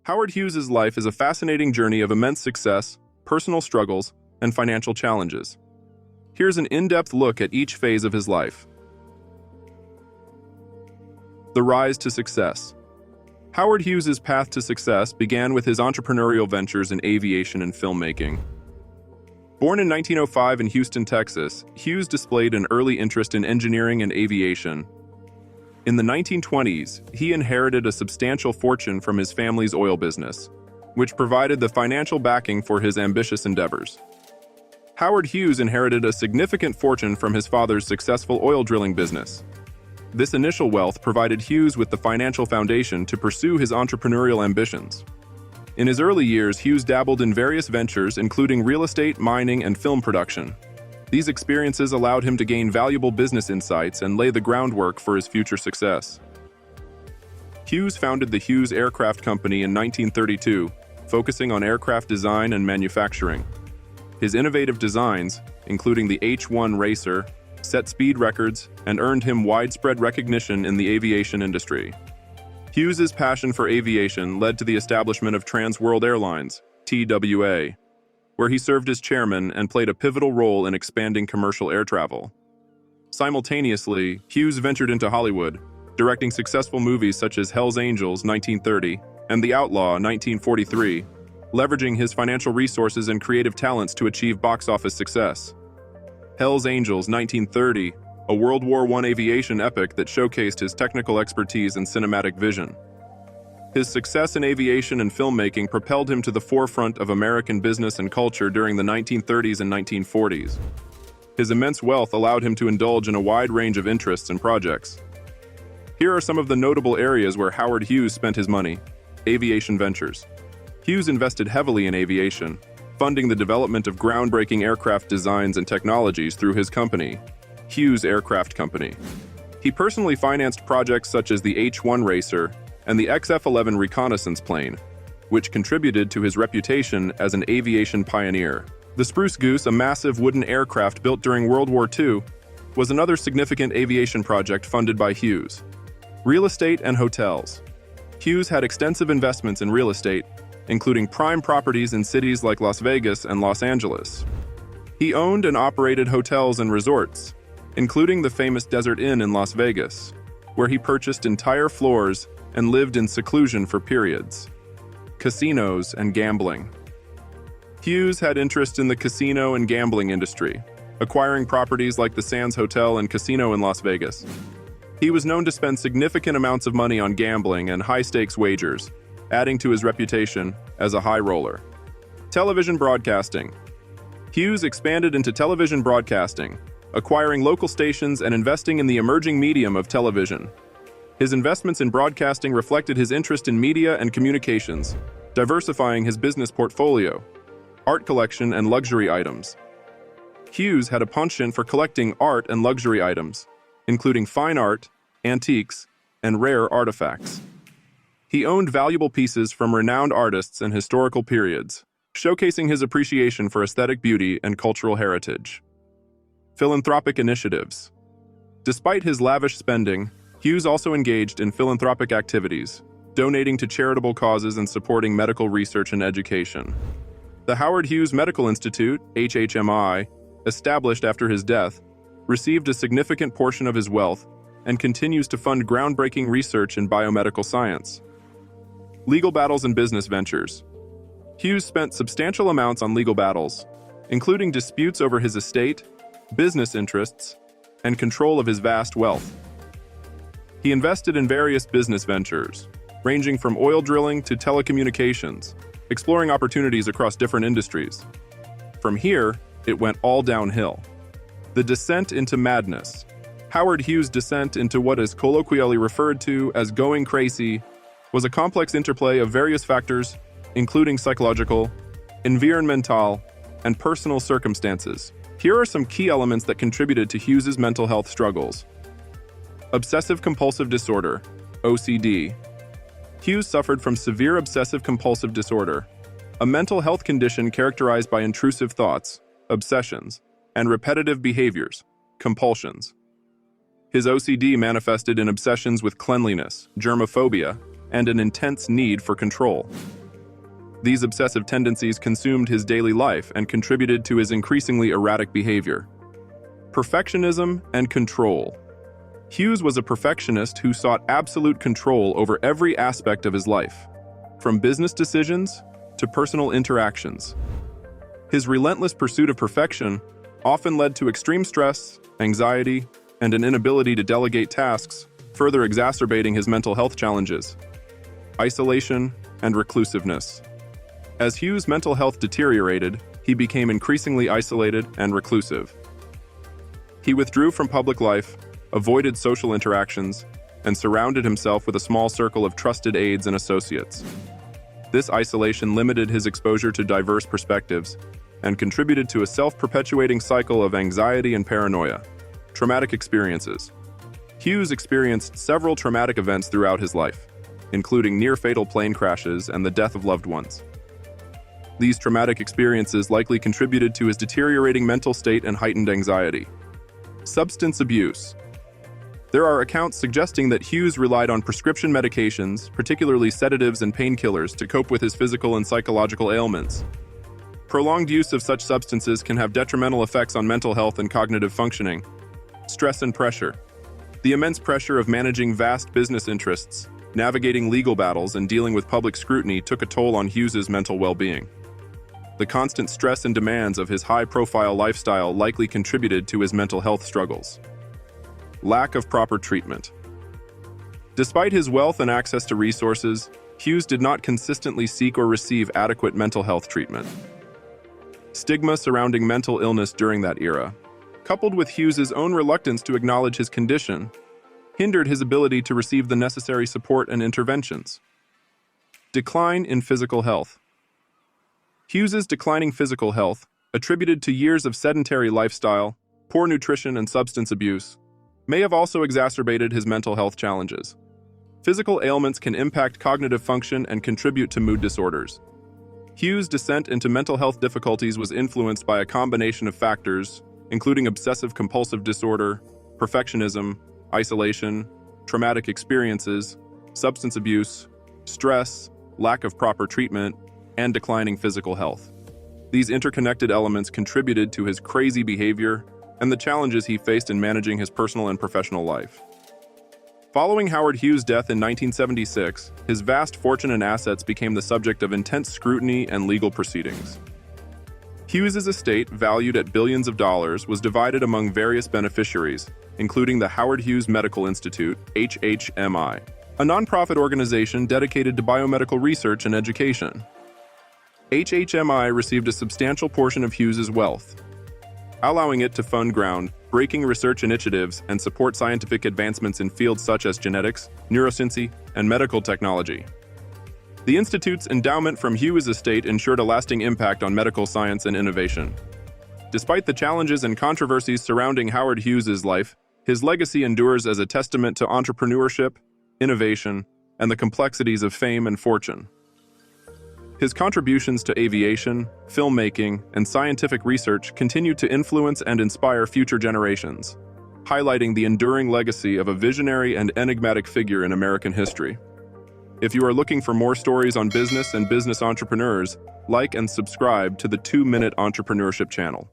Howard Hughes' life is a fascinating journey of immense success, personal struggles, and financial challenges. Here's an in-depth look at each phase of his life. The rise to success. Howard Hughes' path to success began with his entrepreneurial ventures in aviation and filmmaking. Born in 1905 in Houston, Texas, Hughes displayed an early interest in engineering and aviation. In the 1920s, he inherited a substantial fortune from his family's oil business, which provided the financial backing for his ambitious endeavors. Howard Hughes inherited a significant fortune from his father's successful oil drilling business. This initial wealth provided Hughes with the financial foundation to pursue his entrepreneurial ambitions. In his early years, Hughes dabbled in various ventures, including real estate, mining, and film production. These experiences allowed him to gain valuable business insights and lay the groundwork for his future success. Hughes founded the Hughes Aircraft Company in 1932, focusing on aircraft design and manufacturing. His innovative designs, including the H-1 Racer, set speed records and earned him widespread recognition in the aviation industry. Hughes' passion for aviation led to the establishment of Transworld Airlines, TWA, where he served as chairman and played a pivotal role in expanding commercial air travel. Simultaneously, Hughes ventured into Hollywood, directing successful movies such as Hell's Angels (1930) and The Outlaw (1943), leveraging his financial resources and creative talents to achieve box office success. Hell's Angels (1930), a World War I aviation epic that showcased his technical expertise and cinematic vision. His success in aviation and filmmaking propelled him to the forefront of American business and culture during the 1930s and 1940s. His immense wealth allowed him to indulge in a wide range of interests and projects. Here are some of the notable areas where Howard Hughes spent his money. Aviation ventures. Hughes invested heavily in aviation, funding the development of groundbreaking aircraft designs and technologies through his company, Hughes Aircraft Company. He personally financed projects such as the H-1 Racer and the XF-11 reconnaissance plane, which contributed to his reputation as an aviation pioneer. The Spruce Goose, a massive wooden aircraft built during World War II, was another significant aviation project funded by Hughes. Real estate and hotels. Hughes had extensive investments in real estate, including prime properties in cities like Las Vegas and Los Angeles. He owned and operated hotels and resorts, including the famous Desert Inn in Las Vegas, where he purchased entire floors and lived in seclusion for periods. Casinos and gambling. Hughes had interest in the casino and gambling industry, acquiring properties like the Sands Hotel and Casino in Las Vegas. He was known to spend significant amounts of money on gambling and high-stakes wagers, adding to his reputation as a high roller. Television broadcasting. Hughes expanded into television broadcasting, acquiring local stations and investing in the emerging medium of television. His investments in broadcasting reflected his interest in media and communications, diversifying his business portfolio, art collection, and luxury items. Hughes had a penchant for collecting art and luxury items, including fine art, antiques, and rare artifacts. He owned valuable pieces from renowned artists and historical periods, showcasing his appreciation for aesthetic beauty and cultural heritage. Philanthropic initiatives. Despite his lavish spending, Hughes also engaged in philanthropic activities, donating to charitable causes and supporting medical research and education. The Howard Hughes Medical Institute, HHMI, established after his death, received a significant portion of his wealth and continues to fund groundbreaking research in biomedical science. Legal battles and business ventures. Hughes spent substantial amounts on legal battles, including disputes over his estate, business interests, and control of his vast wealth. He invested in various business ventures, ranging from oil drilling to telecommunications, exploring opportunities across different industries. From here, it went all downhill. The descent into madness. Howard Hughes' descent into what is colloquially referred to as going crazy was a complex interplay of various factors, including psychological, environmental, and personal circumstances. Here are some key elements that contributed to Hughes' mental health struggles. Obsessive-compulsive disorder, OCD. Hughes suffered from severe obsessive-compulsive disorder, a mental health condition characterized by intrusive thoughts, obsessions, and repetitive behaviors, compulsions. His OCD manifested in obsessions with cleanliness, germophobia, and an intense need for control. These obsessive tendencies consumed his daily life and contributed to his increasingly erratic behavior. Perfectionism and control. Hughes was a perfectionist who sought absolute control over every aspect of his life, from business decisions to personal interactions. His relentless pursuit of perfection often led to extreme stress, anxiety, and an inability to delegate tasks, further exacerbating his mental health challenges. Isolation and reclusiveness. As Hughes' mental health deteriorated, he became increasingly isolated and reclusive. He withdrew from public life, avoided social interactions, and surrounded himself with a small circle of trusted aides and associates. This isolation limited his exposure to diverse perspectives and contributed to a self-perpetuating cycle of anxiety and paranoia. Traumatic experiences. Hughes experienced several traumatic events throughout his life, including near-fatal plane crashes and the death of loved ones. These traumatic experiences likely contributed to his deteriorating mental state and heightened anxiety. Substance abuse. There are accounts suggesting that Hughes relied on prescription medications, particularly sedatives and painkillers, to cope with his physical and psychological ailments. Prolonged use of such substances can have detrimental effects on mental health and cognitive functioning. Stress and pressure. The immense pressure of managing vast business interests, navigating legal battles, and dealing with public scrutiny took a toll on Hughes's mental well-being. The constant stress and demands of his high-profile lifestyle likely contributed to his mental health struggles. Lack of proper treatment. Despite his wealth and access to resources, Hughes did not consistently seek or receive adequate mental health treatment. Stigma surrounding mental illness during that era, coupled with Hughes's own reluctance to acknowledge his condition, hindered his ability to receive the necessary support and interventions. Decline in physical health. Hughes's declining physical health, attributed to years of sedentary lifestyle, poor nutrition, and substance abuse, may have also exacerbated his mental health challenges. Physical ailments can impact cognitive function and contribute to mood disorders. Hughes' descent into mental health difficulties was influenced by a combination of factors, including obsessive-compulsive disorder, perfectionism, isolation, traumatic experiences, substance abuse, stress, lack of proper treatment, and declining physical health. These interconnected elements contributed to his crazy behavior and the challenges he faced in managing his personal and professional life. Following Howard Hughes' death in 1976, his vast fortune and assets became the subject of intense scrutiny and legal proceedings. Hughes's estate, valued at billions of dollars, was divided among various beneficiaries, including the Howard Hughes Medical Institute, HHMI, a nonprofit organization dedicated to biomedical research and education. HHMI received a substantial portion of Hughes's wealth, allowing it to fund ground-breaking research initiatives and support scientific advancements in fields such as genetics, neuroscience, and medical technology. The Institute's endowment from Hughes' estate ensured a lasting impact on medical science and innovation. Despite the challenges and controversies surrounding Howard Hughes' life, his legacy endures as a testament to entrepreneurship, innovation, and the complexities of fame and fortune. His contributions to aviation, filmmaking, and scientific research continue to influence and inspire future generations, highlighting the enduring legacy of a visionary and enigmatic figure in American history. If you are looking for more stories on business and business entrepreneurs, like and subscribe to the 2-Minute Entrepreneurship channel.